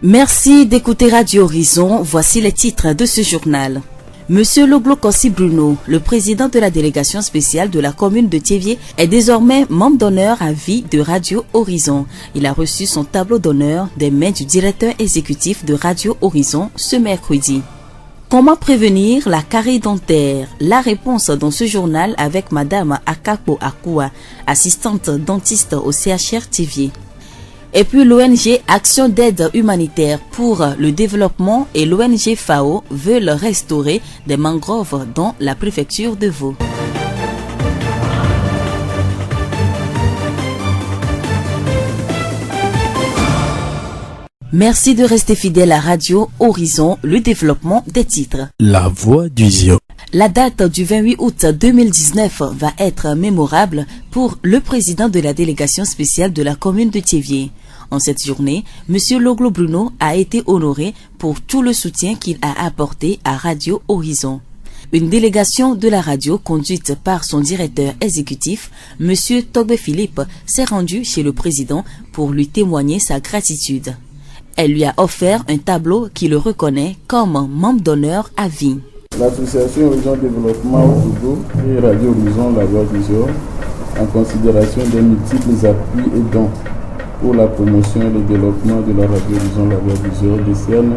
Merci d'écouter Radio Horizon. Voici les titres de ce journal. Monsieur Loglo Kossi Bruno, le président de la délégation spéciale de la commune de Thiévié, est désormais membre d'honneur à vie de Radio Horizon. Il a reçu son tableau d'honneur des mains du directeur exécutif de Radio Horizon ce mercredi. Comment prévenir la carie dentaire? La réponse dans ce journal avec Madame Akakpo Akua, assistante dentiste au CHR Thiévié. Et puis l'ONG Action d'aide humanitaire pour le développement et l'ONG FAO veulent restaurer des mangroves dans la préfecture de Vaud. Merci de rester fidèle à Radio Horizon, le développement des titres. La voix du Zion. La date du 28 août 2019 va être mémorable pour le président de la délégation spéciale de la commune de Thiévié. En cette journée, Monsieur Loglo Bruno a été honoré pour tout le soutien qu'il a apporté à Radio Horizon. Une délégation de la radio conduite par son directeur exécutif, Monsieur Togbe Philippe, s'est rendue chez le président pour lui témoigner sa gratitude. Elle lui a offert un tableau qui le reconnaît comme membre d'honneur à vie. L'association Horizon Développement au Togo et Radio Horizon La Voix du Zion, en considération des multiples appuis et dons pour la promotion et le développement de la Radio Horizon La Voix du Zion, décerne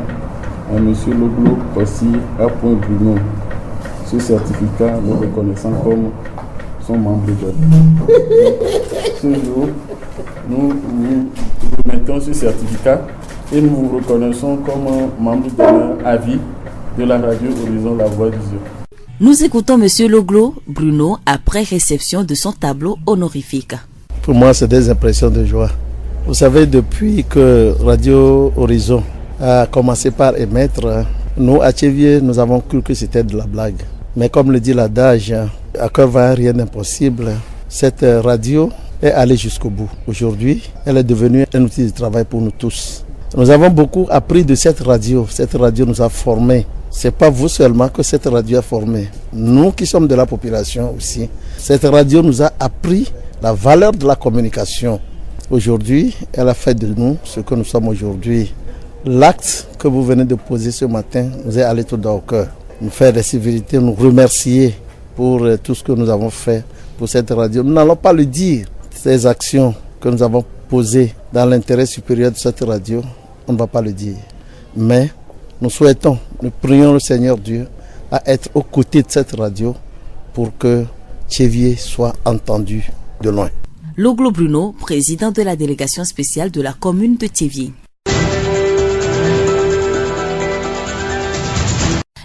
à M. Loglo Kossi Bruno ce certificat, nous reconnaissant comme son membre d'honneur. Ce jour, nous remettons ce certificat et nous vous reconnaissons comme membre d'honneur à vie de la Radio Horizon La Voix du Zion. Nous écoutons M. Loglo Bruno après réception de son tableau honorifique. Pour moi, c'est des impressions de joie. Vous savez, depuis que Radio Horizon a commencé par émettre, nous, à Thiévié, nous avons cru que c'était de la blague. Mais comme le dit l'adage, à cœur vaillant, rien d'impossible. Cette radio est allée jusqu'au bout. Aujourd'hui, elle est devenue un outil de travail pour nous tous. Nous avons beaucoup appris de cette radio. Cette radio nous a formés. Ce n'est pas vous seulement que cette radio a formé. Nous qui sommes de la population aussi. Cette radio nous a appris la valeur de la communication. Aujourd'hui, elle a fait de nous ce que nous sommes aujourd'hui. L'acte que vous venez de poser ce matin nous est allé tout droit au cœur. Nous faire des civilités, nous remercier pour tout ce que nous avons fait pour cette radio. Nous n'allons pas le dire. Ces actions que nous avons posées dans l'intérêt supérieur de cette radio, on ne va pas le dire. Mais nous souhaitons, nous prions le Seigneur Dieu à être aux côtés de cette radio pour que Thiévié soit entendu de loin. Loglo Bruno, président de la délégation spéciale de la commune de Thiévié.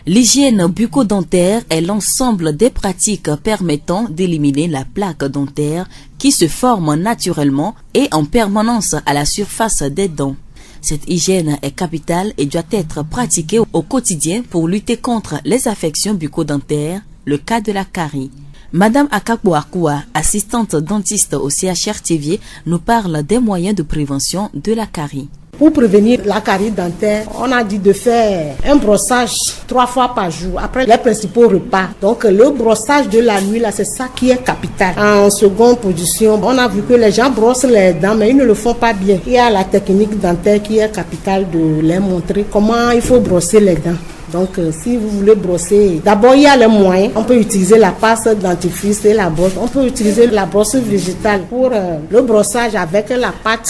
L'hygiène bucco-dentaire est l'ensemble des pratiques permettant d'éliminer la plaque dentaire qui se forme naturellement et en permanence à la surface des dents. Cette hygiène est capitale et doit être pratiquée au quotidien pour lutter contre les affections bucco-dentaires, le cas de la carie. Madame Akakpo Akua, assistante dentiste au CHR Thiévié, nous parle des moyens de prévention de la carie. Pour prévenir la carie dentaire, on a dit de faire un brossage 3 fois par jour après les principaux repas. Donc le brossage de la nuit, là, c'est ça qui est capital. En seconde position, on a vu que les gens brossent les dents, mais ils ne le font pas bien. Il y a la technique dentaire qui est capitale de les montrer comment il faut brosser les dents. Donc, si vous voulez brosser, d'abord il y a les moyens. On peut utiliser la passe dentifrice et la brosse. On peut utiliser la brosse végétale pour le brossage avec la pâte,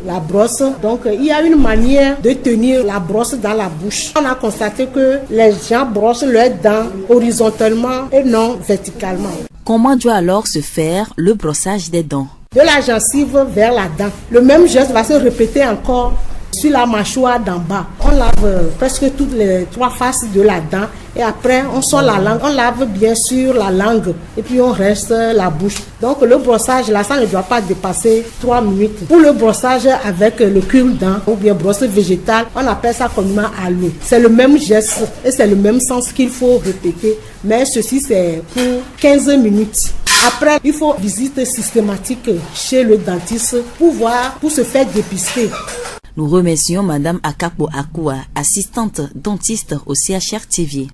la brosse. Donc, il y a une manière de tenir la brosse dans la bouche. On a constaté que les gens brossent leurs dents horizontalement et non verticalement. Comment doit alors se faire le brossage des dents? De la gencive vers la dent. Le même geste va se répéter encore sur la mâchoire d'en bas. On lave presque toutes les 3 faces de la dent et après on sort la langue. On lave bien sûr la langue et puis on reste la bouche. Donc le brossage là, ça ne doit pas dépasser 3 minutes. Pour le brossage avec le cure-dent ou bien brosse végétale, on appelle ça communément à l'eau. C'est le même geste et c'est le même sens qu'il faut répéter, mais ceci c'est pour 15 minutes. Après, il faut visite systématique chez le dentiste pour se faire dépister. Nous remercions Madame Akakpo Akua, assistante dentiste au CHR Thiévié.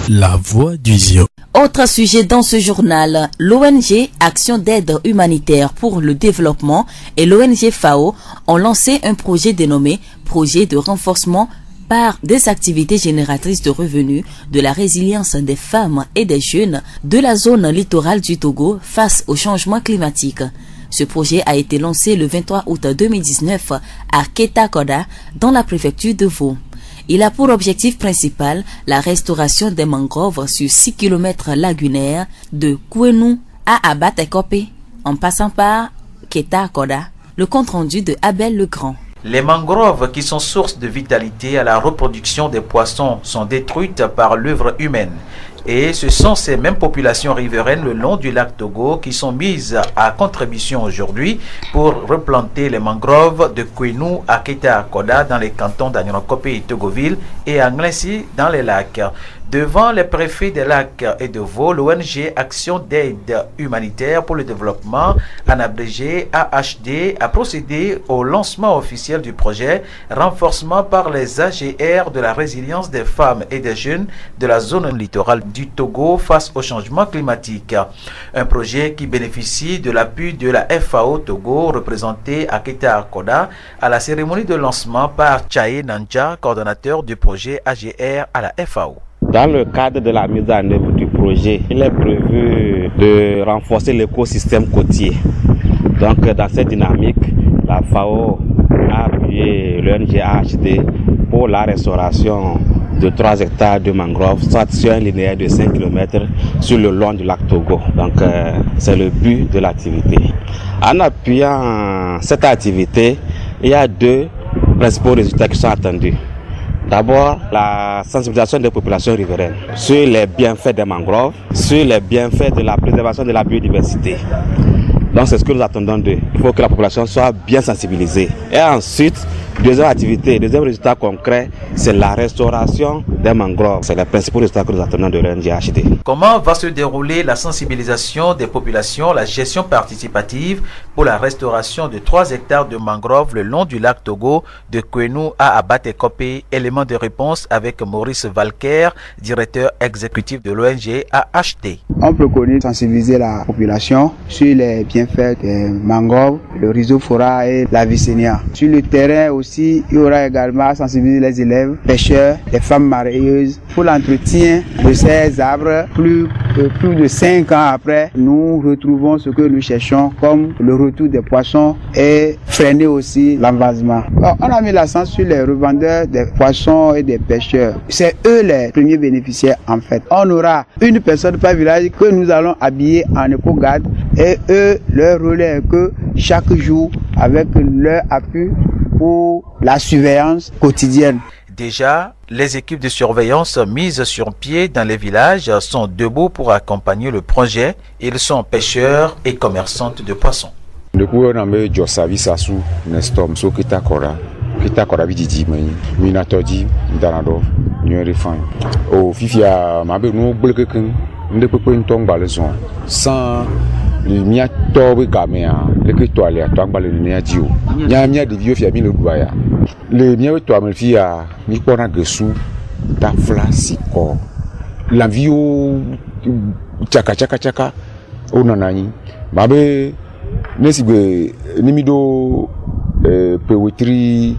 La voix du Zion. Autre sujet dans ce journal, l'ONG Action d'aide humanitaire pour le développement et l'ONG FAO ont lancé un projet dénommé Projet de renforcement par des activités génératrices de revenus de la résilience des femmes et des jeunes de la zone littorale du Togo face au changement climatique. Ce projet a été lancé le 23 août 2019 à Keta-Koda dans la préfecture de Vaud. Il a pour objectif principal la restauration des mangroves sur 6 km lagunaires de Kouenou à Abatekope en passant par Keta-Koda. Le compte rendu de Abel Legrand. Les mangroves, qui sont source de vitalité à la reproduction des poissons, sont détruites par l'œuvre humaine. Et ce sont ces mêmes populations riveraines le long du lac Togo qui sont mises à contribution aujourd'hui pour replanter les mangroves de Kouenou à Keta-Koda dans les cantons d'Agnonokope et Togoville et à Nglensi dans les lacs. Devant les préfets des lacs et de Vaud, l'ONG Action d'aide humanitaire pour le développement, en abrégé AHD, a procédé au lancement officiel du projet Renforcement par les AGR de la résilience des femmes et des jeunes de la zone littorale du Togo face au changement climatique. Un projet qui bénéficie de l'appui de la FAO Togo, représentée à Keta-Koda, à la cérémonie de lancement par Tchaye Nanja, coordonnateur du projet AGR à la FAO. Dans le cadre de la mise en œuvre du projet, il est prévu de renforcer l'écosystème côtier. Donc, dans cette dynamique, la FAO a appuyé l'ONG AHD pour la restauration de 3 hectares de mangroves, soit sur un linéaire de 5 km sur le long du lac Togo. Donc, c'est le but de l'activité. En appuyant cette activité, il y a 2 principaux résultats qui sont attendus. D'abord, la sensibilisation des populations riveraines sur les bienfaits des mangroves, sur les bienfaits de la préservation de la biodiversité. Donc c'est ce que nous attendons d'eux. Il faut que la population soit bien sensibilisée. Et ensuite, deuxième activité, deuxième résultat concret, c'est la restauration des mangroves. C'est le principal résultat que nous attendons de l'ONG AHD. Comment va se dérouler la sensibilisation des populations, la gestion participative pour la restauration de 3 hectares de mangroves le long du lac Togo, de Kouenou à Abatekope? Élément de réponse avec Maurice Valker, directeur exécutif de l'ONG AHD. On peut connaître, sensibiliser la population sur les bienfaits des mangroves, le rhizophora et la vicénia. Sur le terrain aussi, il y aura également sensibiliser les élèves, pêcheurs, les femmes mareyeuses pour l'entretien de ces arbres. Plus de 5 ans après, nous retrouvons ce que nous cherchons comme le retour des poissons et freiner aussi l'envasement. On a mis l'accent sur les revendeurs des poissons et des pêcheurs. C'est eux les premiers bénéficiaires en fait. On aura une personne par village que nous allons habiller en éco-garde et eux, leur relais est que chaque jour, avec leur appui pour la surveillance quotidienne. Déjà, les équipes de surveillance mises sur pied dans les villages sont debout pour accompagner le projet. Ils sont pêcheurs et commerçantes de poissons. Le gouvernement de Jossavi Sassou Nestom so Keta-Koda bididi minatodi danado nyerefan o fifia mabe no gbelkeken nde pepe ntong balezon sans le mia tobe gamea le que to ale to agbale le mia dio nya mia de vieux fia mi le douaya le mia to amel fia mi pona gesu ta flasiko la vio chaka onanani mabe nesigbe nimido pewetri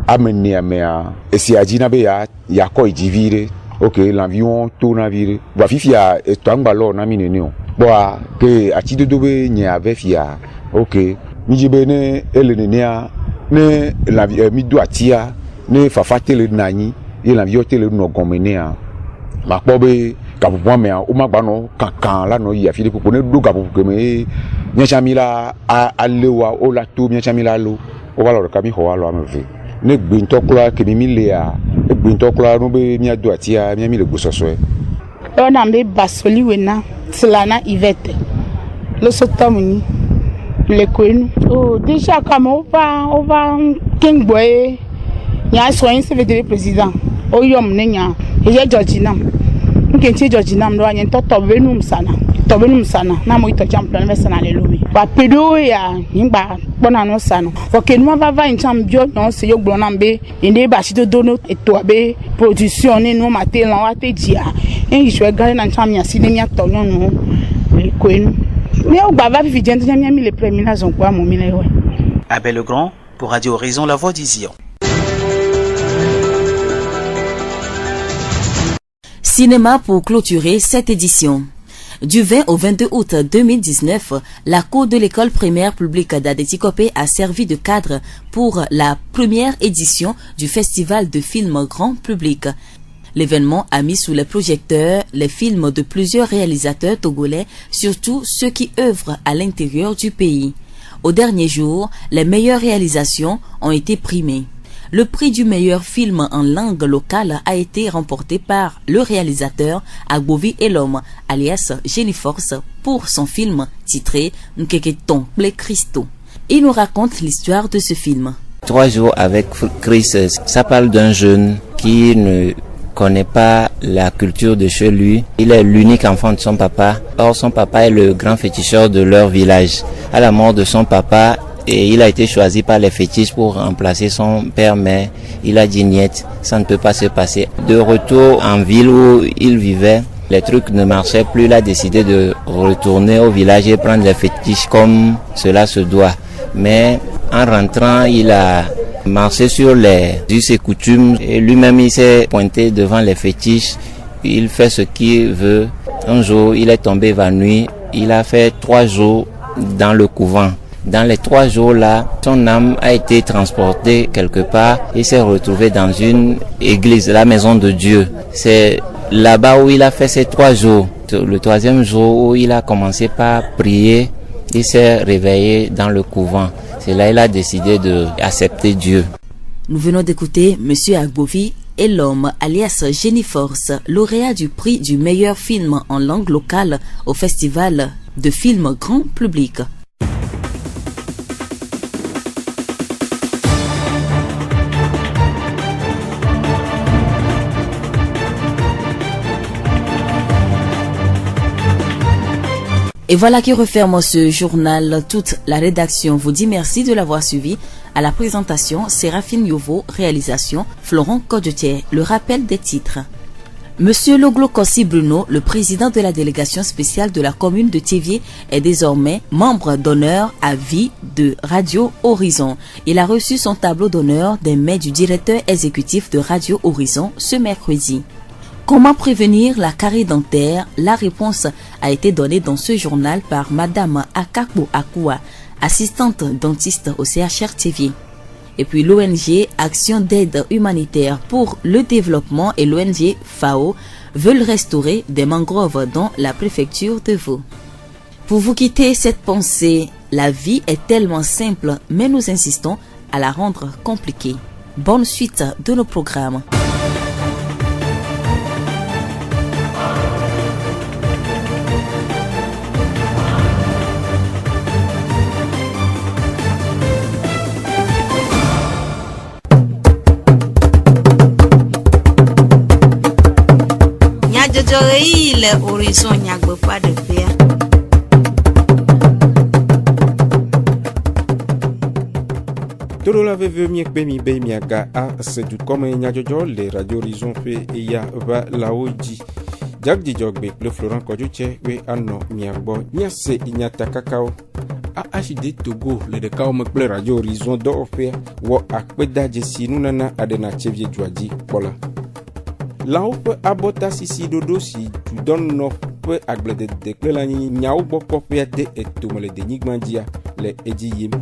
ameniamea esi ajina be ya ko ijivire okay l'avion tourna vire ba fifia to angbalo na minenio boa ke achidodo be nya ave fia okay mi jibe ne elenenia ne la mi do atia ne fafatele nani e l'avion tele no gomenea ma pobe kapupo me o magbano kankan la no ya fi de popo ne do kapupo me nya chamila alewa o la to nya chamila lo o va lo ka mi ho wa lo amve ne gbinto kula ke mi le a gbinto kula no be mi ado atia mi le gbososo e ona me basoli wena tilana ivete lo sotamuni le Kouenou oh déjà comme on va kengboy nya soyin se le président o yom ne nya e je Georginam nkenche Georginam do anya toto benum sana tobenu sana na mo ito champ plan mesana le lomi ba pedo ya ngba bona no sano for ke no va in champ bio no se yo gbo na mbe inde ba shi do no eto abe production ni no matel na wa te dia en jwe gare na champ ya sini ya to no no ko en mais o ba va fi gente jamia mi le premier na zon kwa mo mi le we Abel Legrand pour Radio Horizon, la voix d'Izion. Cinéma pour clôturer cette édition. Du 20 au 22 août 2019, la cour de l'école primaire publique d'Adétikopé a servi de cadre pour la première édition du festival de films grand public. L'événement a mis sous les projecteurs les films de plusieurs réalisateurs togolais, surtout ceux qui œuvrent à l'intérieur du pays. Au dernier jour, les meilleures réalisations ont été primées. Le prix du meilleur film en langue locale a été remporté par le réalisateur Agbovi Elom, alias Geniforce, pour son film titré Nkeketon Ple Christo. Il nous raconte l'histoire de ce film. 3 jours avec Chris, ça parle d'un jeune qui ne connaît pas la culture de chez lui. Il est l'unique enfant de son papa. Or, son papa est le grand féticheur de leur village. À la mort de son papa, et il a été choisi par les fétiches pour remplacer son père, mais il a dit niet, ça ne peut pas se passer. De retour en ville où il vivait, les trucs ne marchaient plus. Il a décidé de retourner au village et prendre les fétiches comme cela se doit. Mais en rentrant, il a marché sur les us et coutumes et lui-même il s'est pointé devant les fétiches. Il fait ce qu'il veut. Un jour, il est tombé évanoui. Il a fait 3 jours dans le couvent. Dans les 3 jours-là, son âme a été transportée quelque part et s'est retrouvé dans une église, la maison de Dieu. C'est là-bas où il a fait ces 3 jours. Le 3e jour où il a commencé par prier, il s'est réveillé dans le couvent. C'est là qu'il a décidé d'accepter Dieu. Nous venons d'écouter M. Agbovi Elom, alias Geniforce, lauréat du prix du meilleur film en langue locale au festival de films grand public. Et voilà qui referme ce journal. Toute la rédaction vous dit merci de l'avoir suivi. À la présentation, Séraphine Yovo, réalisation, Florent Kodjotier. Le rappel des titres. Monsieur Loglo Kossi Bruno, le président de la délégation spéciale de la commune de Thiévié, est désormais membre d'honneur à vie de Radio Horizon. Il a reçu son tableau d'honneur des mains du directeur exécutif de Radio Horizon ce mercredi. Comment prévenir la carie dentaire? La réponse a été donnée dans ce journal par Madame Akakbo Akua, assistante dentiste au CHR Thiévié. Et puis l'ONG Action d'aide humanitaire pour le développement et l'ONG FAO veulent restaurer des mangroves dans la préfecture de Vaud. Pour vous quitter cette pensée, la vie est tellement simple, mais nous insistons à la rendre compliquée. Bonne suite de nos programmes. Le horizon nyagbe pas de paix. Todo la veve miek be mi be mi aga a se du comme nyajojo le radio horizon fe e ya va la oji. Jak di jogbe le Florent Kodjotier we anno mi agbo nya se inyata kakao. A HD Togo le de kao me radio horizon do fe wo akpeda jesi nunana adena chevie dwaji pola. La ou peut abota si dodo si tu donnes no peut agble de déclare nyao boko pe de et to mele de nigmandia le ediyim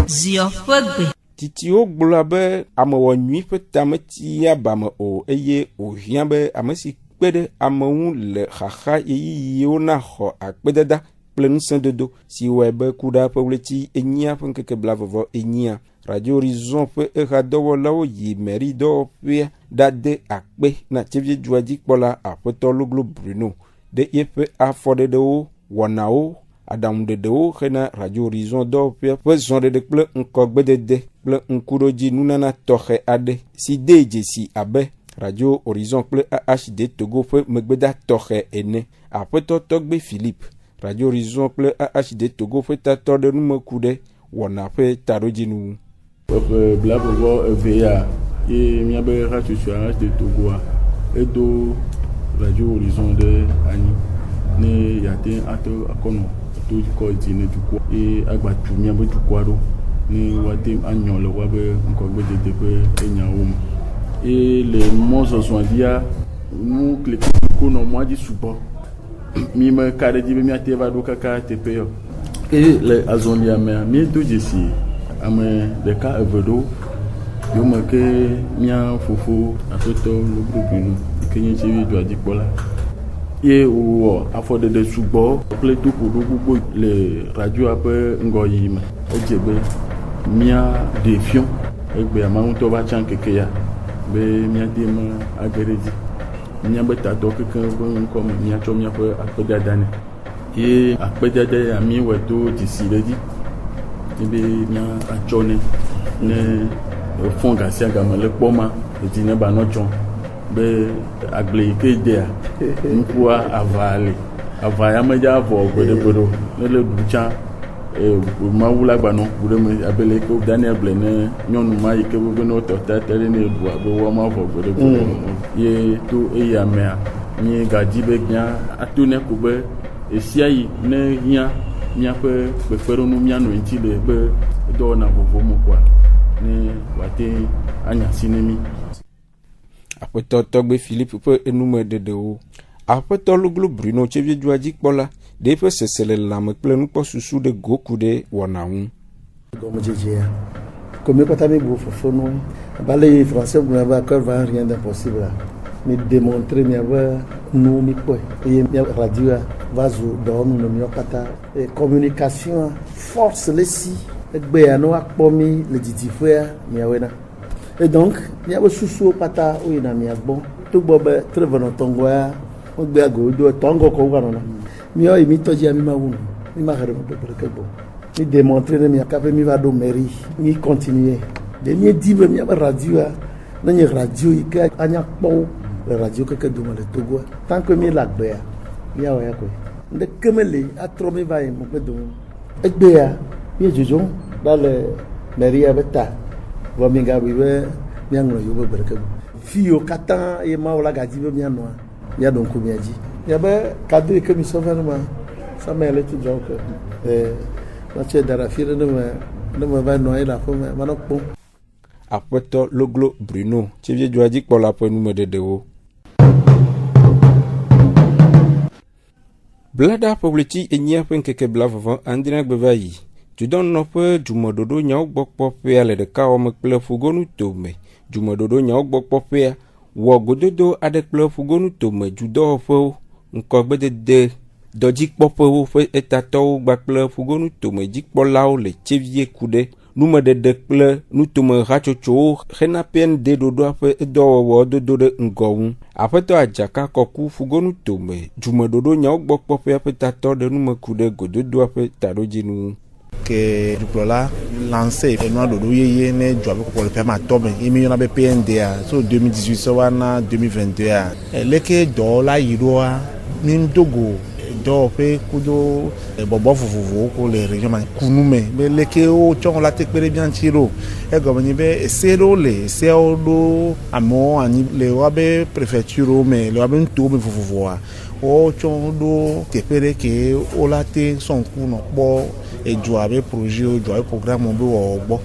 zio fogbe titi o gblabe amewo nui peut tameti ya bame o eye o hiabe amesi pede amon le khaha yi ona ho akpedada plein saint dodo si webe kuda pewleti enya funkeke blavovo enya Radio Horizon peut eradowo lao yi meri do pe dade akpe na chevie dwaji pola apoto Loglo Bruno de yepe afode de o wanao adam de o khena Radio Horizon do pe zonde de ple nkogbe de ple nkuroji nunana toxe ade si deje si abe Radio Horizon kple AHD Togo ƒe megbeda tɔxɛ ene. Aƒetɔ Tɔgbe Philippe. Radio Horizon kple AHD Togo ƒe tatɔ ɖe numeku ɖe wɔna ƒe taɖodzinu. Blabɔbɔ eve ya ye miabe hatsotso AHD Togoa edo Radio Horizon ɖe anyi ne yate ato akɔnɔ to kɔ dzi ne dukɔ ye agbatu miabe dukɔa ɖo ne wate anyɔ le woabe ŋgɔgbedede ƒe enyawo me. Et les mɔzɔzɔa dia nu klekuku nɔ mɔa dzi sugbɔ mi me ka ɖe dzi be miate va ɖo kaka teƒe yɔ. Et le azɔlia mea miedo dzesi ame ɖeka eve ɖo yome ke mia fofo aƒetɔ Loglo ke nye tsevi dua dzikpɔla ye wòwɔ afɔɖeɖe sugbɔ kple toƒoɖo gbogbo le radioa ƒe ŋgɔyiyi me. Edze be mia ɖeviɔ egbe ama ŋutɔ va tsã keke ya be miade me age ɖe dzi miabe tatɔ kekeŋ ƒe ŋkɔme miatsɔ miaƒe akpedada ne ye akpedada ya miewɔe to dzisi ɖe dzi ebe miatsɔ ne fɔn gasia game le kpɔma edzi ne banɔ tsɔ be agble yi ke dea ŋkua ava le ava ya medza avɔ gbeɖegbeɖo ne le ɖu tsã mawu la gbanɔ ku ɖe me abe le ke Daniel ble ne nyɔnu ma yi ke be ne wotɔ tete ɖe ne ɖu abe woama avɔ gbeɖegbeɖo ye to eya mea mi gadzi be mia ato ne ko be esia yi ne hiã miaƒe kpekpeɖeŋu mianɔ ŋuti le be dɔwɔna vovo me koa ne wate anya si ne mi. Aƒetɔ Tɔgbe Philippe ƒe enumeɖeɖewo. Aƒetɔ Loglo Bruno Tseviedzua dzikpɔla ɖe eƒe sese le lãme kple nukpɔsusu ɖe goku ɖe wɔna ŋu. Gɔmedzedzea comme kɔta mi bo fofo no balé français gblɔ be encore va rien d'impossible mi démontrer miabe nu mi kpɔe eye mia radio va zu dɔwɔnu le miawo katã communication force le si egbea no akpɔ mi le didiƒea miawoe na et donc miabe susuwo katã woyina mia gbɔ togbɔ be trevenɔtɔngɔa wogbea go do tɔngɔ ko woganɔna miawo yi mi tɔdzia mi ma wu no mi ma he ɖe megbe ke gbɔ mi démontrer ne mia kaƒe mi va ɖo mairie mi continuer de mi di be miabe radioa ne nye radio yi ke anya kpɔwo le radio keke dome le Togoa tant que mi le agbea miawɔ ya koe ndeke mele atrɔ mi va yi megbe dome egbea mi dzodzom va le mairie be ta vɔ mi gaɖoe be miaŋlɔ yewo be gbe ɖeke gbɔ fi yiwo katã ye mawo la gadi be mianɔa miaɖo ŋku mia dzi miabe kado yi ke mi sɔ va ne ma sama le tu dzɔ ke matsɔe da ɖe afi ɖe ne me va nɔ anyi le aƒe me manɔ kpɔm. Aƒetɔ Loglo Bruno Tseviedzua dzikpɔla ƒe numeɖeɖewo. Blada ƒe ɣleti enyia ƒe ŋkeke blaveve andre gbe va yi. Dudɔnɔƒe dzumeɖoɖo nyawo gbɔ kpɔƒea le ɖekawɔme kple fugonu tome. Dzumeɖoɖo nyawo gbɔ kpɔƒea wɔ gododo aɖe kple fugonu tome dzudɔwɔƒewo ŋkɔgbedede dɔdzikpɔƒewo ƒe etatɔwo gbakple fugonu tome dzikpɔlawo le tsevie ku ɖe numeɖeɖe kple nutome hatsotsowo hena PND ɖoɖoa ƒe dɔwɔwɔ dodo ɖe ŋgɔ ŋu. Aƒetɔ Adzaka kɔku fugonu tome dzumeɖoɖo nyawo gbɔ kpɔƒea ƒe tatɔ ɖe nume ku ɖe gododoa ƒe taɖodzinu. Que dukplɔla lancé enua ɖoɖo yeye ne dzɔ abe kɔkɔ le ƒe ma tɔ me ye mi yɔna be PND a so 2018 sɔ va na 2022 a leke dɔwɔla yi ɖoa mi dogo dɔwɔƒe kudo bɔbɔ vovovowo ko le région ma kunu me be leke wo tsɔ la te kpe ɖe mia ŋuti ɖo egɔme nye be ese ɖewo le eseawo ɖo amewo anyi le woabe préfecture me le woabe nutowo me vovovoa wotsɔ ɖo teƒe ɖe ke wola te sɔn ŋku nɔ kpɔ edzo abe projet dzo abe programme be wɔwɔ gbɔ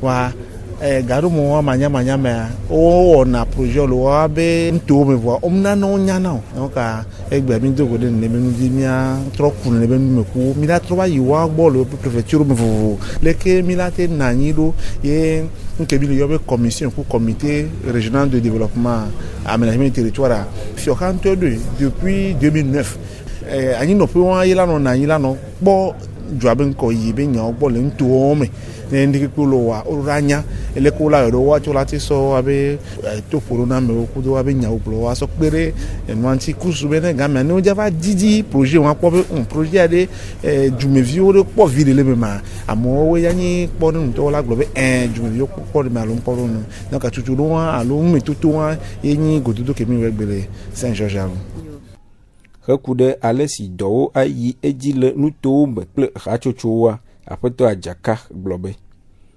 wa gaɖome wa manyamanyamea wowɔna projet le woabe nutowo me voa wonanewo nyana o donc egbe mi dogo ɖe nene be nudi miatrɔ ku nene be nume ku mi la trɔ va yi woa gbɔ le préfecture me vovovo leke mi la te na anyi ɖo ye nke mi le yɔ be commission ku comité régional de développement aménagement du territoire fiɔka ŋutɔ ɖoe depuis 2009 anyinɔƒewo ye la nɔ na anyi la nɔ kpɔ dzo abe ŋkɔ yi be nyawo gbɔ le nutowo me ne ndikpe lo wa ora nya eleko la yoro wa chola ti so abe to corona me ko do abe nya oglo wa so pere enu anti kusu be ne ga me no java didi projet wa po un projet ade jumevi o po vile le ma amo we yani po nu to la globe jumevi o po de ma lo po no donc a tutu lo wa alo mi tutu wa yin gododo ke mi we gbele Saint George alo hekude alesi dɔwo ayi edzi le nutowo me kple hatsotsowoa aƒetɔ Adzaka gblɔ be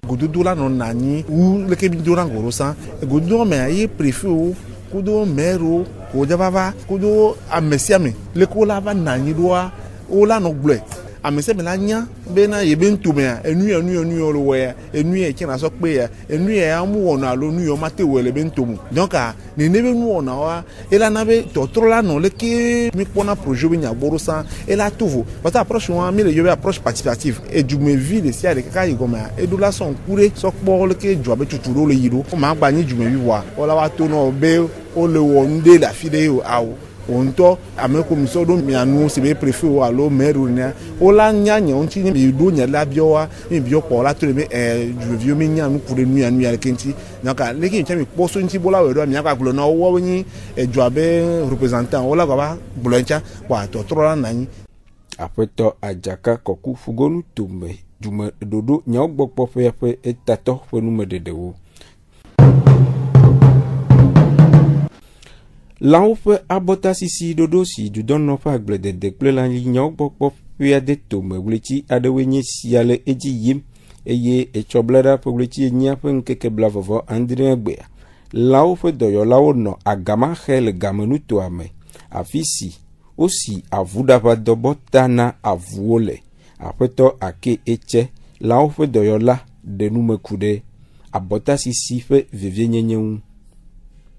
gododo la no nanyi wu leke bi do na goro san gododo me ayi préfet o kudo maire ko jabava kudo amesiame leko la va nanyi doa o la no gble amesiame la nya be na ye be ntume a enu lo we enu e kina so pe ya enu e amu wona lo nu yo mate we le be ntumu donc a ne ne be nu wona wa ela na be totro la no leke mi pona projet bi nya gboro san ela tovo parce approche wa mi le yo be approche participative e du me vie de sia de ka yi goma e do la son kure so po leke jo be tuturo le yiro o ma gba ni ju me wi wa o la wa to no be o le wonde la fide o awo onto ameko misodo mianu sebe préfet o alo maire ne o la nyanya onti ni do nya la biowa mi bio po la to me ju vieux mi nya nu kure nu ya nu ya kenti naka leki nche mi poso nti bola we do mi aka glo na wo yin ejo abe representant o la ba blancha kwa to tro la nani aƒetɔ Adzaka kɔku fugonu tome jume dodo nya gbɔkpɔ ƒe etatɔ ƒe nume dedewo lãwo ƒe abɔta sisi ɖoɖo si dudɔnɔ ƒe agbledede kple lãnyinyɔwo gbɔ kpɔƒea de tome ɣleti aɖewoe nye sia le edzi yim eye etsɔ ble ɖa ƒe ɣleti enyia ƒe ŋkeke blavɔvɔ andre gbea lãwo ƒe dɔyɔlawo nɔ agama xe le gamenutoa me afi si wosi avuɖaʋadɔbɔ ta na avuwo le aƒetɔ Ake Etse lãwo ƒe dɔyɔla ɖe nume ku ɖe abɔta sisi ƒe vevienyenye ŋu.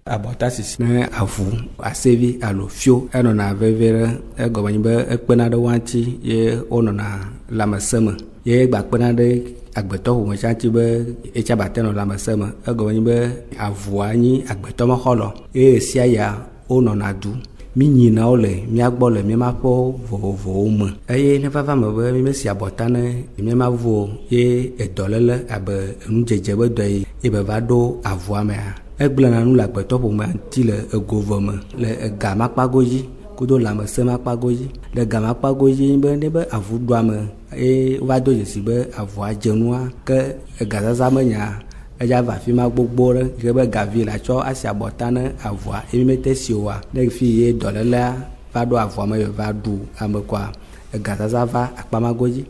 Abɔta sisi ne avu asevi alo fio enɔna veve ɖe egɔme nyi be ekpena ɖe wanti ye wonɔna lãmese me ye gba kpena ɖe agbetɔ ƒome tsanti be etsa bate nɔ lãmese me egɔme nyi be avua nyi agbetɔ me xɔlɔ ye esia ya wonɔna du mi nyinawo le miagbɔ le miamaƒe vovovowo me eye ne vava me be mi mesi abɔta ne miamavuwo ye edɔléle abe enudzedze be dɔ ye beva ɖo avua mea egblẽna nu le agbetɔ ƒome ŋuti le egove me le ega makpago dzi kudo lãmese makpago dzi le ega makpago dzi be ne be avu ɖoa me eye wova do dzesi be avua dze nua ke egazaza menya edza va afi ma gbogbo ɖe yi be gavi la tsɔ asi abɔta ne avua emi mete si oa ne fi ye dɔlélea va ɖo avua me va ɖu ame kɔa egazaza va akpa mago dzi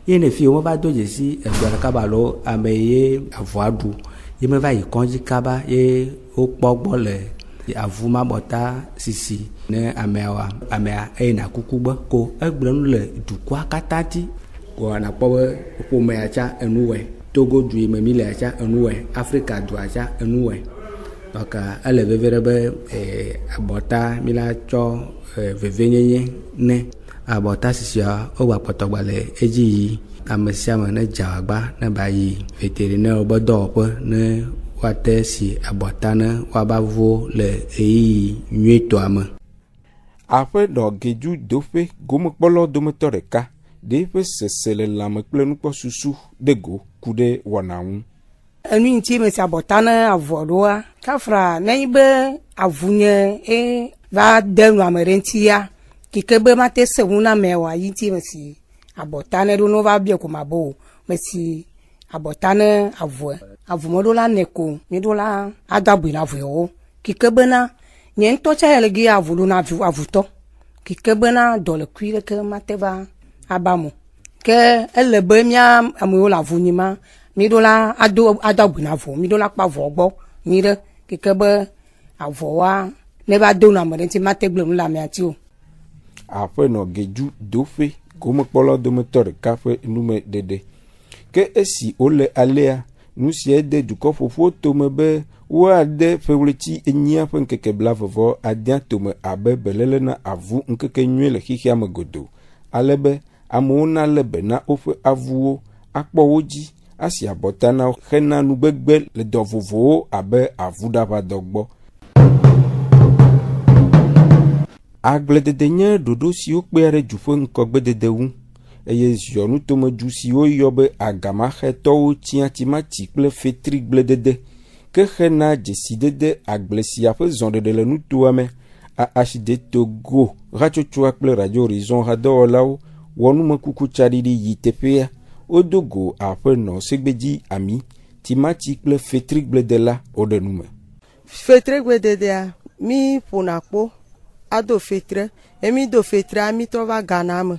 ye ne fi wo va do dzesi egbe ɖeka ba lo ame ye avua ɖu ye me va yi kɔndzi kaba ye wokpɔ gbɔ le avu mabɔta sisi ne amea eyina kuku gbe ko egblẽ nu le dukɔa katã dzi ko nakpɔ be ƒomea tsa enuwɔe Togo du yi me mi le tsa enuwɔe Afrika dua tsa enuwɔe donc ele veve ɖe be abɔta mi la tsɔ vevenyenye ne abɔta sisia wo gba kpɔtɔgba le edzi yi ame sia ame ne dze agba ne ba yi vétérinaire be dɔwɔƒe ne woate si abɔta ne woaba vuwo le eyiyi nyuitɔa me. Aƒe nɔ gedu doƒe gomekpɔlɔ dometɔ ɖeka ɖe eƒe sese le lãme kple nukpɔsusu de go ku ɖe wɔna ŋu. Enu ŋuti mesi abɔta ne avua ɖoa kafra ne be avu nye va de nu ame ɖe ŋuti ya kike be mate se ŋu na amewoa yi ŋuti mesi abɔta ne ɖo no va bia ko mabo mesi abɔta ne avue avu me ɖo la ne ko mi ɖo la ada bui na avuwo kike bena nye ŋutɔ tsa ya le ge avu ɖo na avutɔ kike bena dɔlekui ɖeke mate va aba mo ke ele be mia amewo le avu nyi ma mi ɖo la ada bui na avu mi ɖo la kpa avɔ gbɔ nyi ɖe kike be avɔwa ne va do na ame ɖe ŋuti mate gble nu le amea ti o. Aƒenɔ gedu doƒe gomekpɔlɔ dometɔ ɖeka ƒe nume dede ke esi wole alea nu sia de dukɔ ƒoƒo tome be woade ƒeɣleti enyia ƒe ŋkeke blavɔvɔ adea tome abe beléle na avu ŋkeke nyui le xixia me godo ale be amewo nalé be na woƒe avuwo akpɔ wo dzi asi abɔta na hena nugbegbe le dɔ vovowo abe avuɖaʋadɔ gbɔ. Agbledede nye ɖoɖo siwo kpea ɖe duƒe ŋkɔgbedede ŋu eye ziɔnu tomedu siwo yɔ be agamaxetɔwo tia timati kple fetri gbledede ke hena dzesidede agble sia ƒe zɔɖeɖe le nutoa me. Ashide Togo hatsotsoa kple Radio Horizon hadɔwɔlawo wɔ numekukutsaɖiɖi yi teƒea. Wodo go aƒenɔ segbedzi ami timati kple fetri gbledela wo ɖe nu me. Fetre gblededea mi ƒona kpo ado fetre emi do fetrea mi trɔ va gana me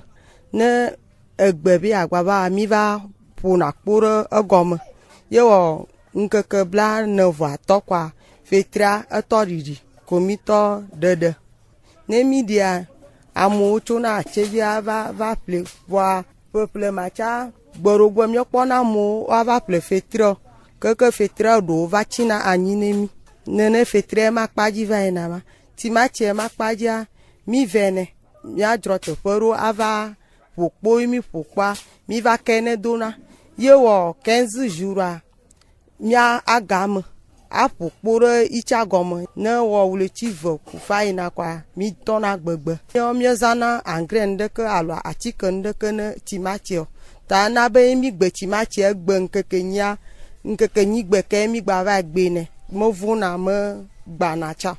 ne egbe bi agbava mi va ƒona kpo ɖe egɔme ye wɔ ŋkeke bla ne vɔ atɔ kɔa fetrea etɔ ɖiɖi komitɔ ɖeɖe ne mi ɖia amewo tso na atsevia va ƒle vɔa ƒeƒle matsa gbeɖogbe miekpɔna amewo woava ƒle fetre keke fetre ɖewo va tsina anyi ne mi nene fetre ma kpadzi va yina ma timati ma kpadzia mi vene miadzrɔ teƒe ɖo ava ƒokpo mi ƒokpoa mi va kene dona ye wɔ 15 jours mia agame aƒokpo ɖe itsa gɔme ne wɔ wletsi ve kufa yina kɔa mi tɔna gbegbe miezana angre ŋdeke alo atike ŋdeke ne timati ta na be mi gbe timati gbe ŋkeke nyi gbe ke mi gba va gbe ne mevuna me gbana tsa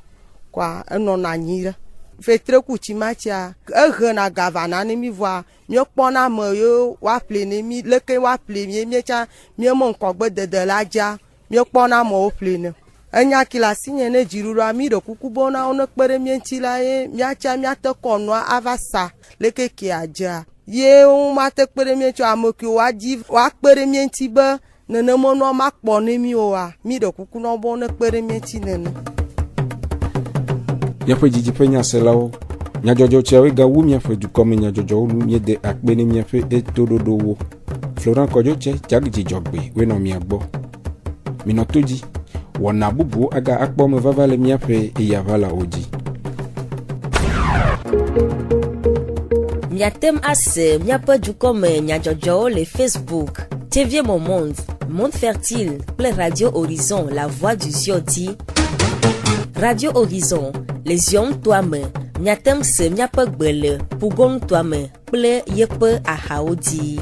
kɔa enɔna anyi ɖe fetre ku timatia ehena gavana ne mi vɔa miekpɔna ame yo woaƒle ne mi leke woaƒle mietsa mieme ŋkɔgbe dede la dza miekpɔna amewo ƒle ne enya kila sinye ne dziɖuɖua mi ɖe kuku bona wo ne kpe ɖe mie ŋuti la ye miatsa miate kɔnua ava sa leke kia dzea ye wo mate kpe ɖe mie ŋuti ame kewo woadzi woakpe ɖe mie ŋuti be nenema nua makpɔ ne mi oa mi ɖe kuku na bo ne kpe ɖe mie ŋuti nene. Miaƒe didiƒe nyaselawo nyadzɔdzɔ tsiawo gawu miaƒe dukɔme nyadzɔdzɔwo nu miede akpe ne miaƒe etoɖoɖowo. Florent Kɔdzotse Jagdzidzɔgbe wenɔ mia gbɔ. Minɔ to dzi wɔna bubu aga akpɔ me vava le miaƒe eyavalawo dzi. Miatem ase miaƒe dukɔme nyadzɔdzɔwo le Facebook, TV Monde, Monde Fertile kple Radio Horizon, La Voix du Ziodi. Radio Horizon, les yom toame, miatem se miaƒe gbe le Pugon toame kple yeƒe ahawo dzi.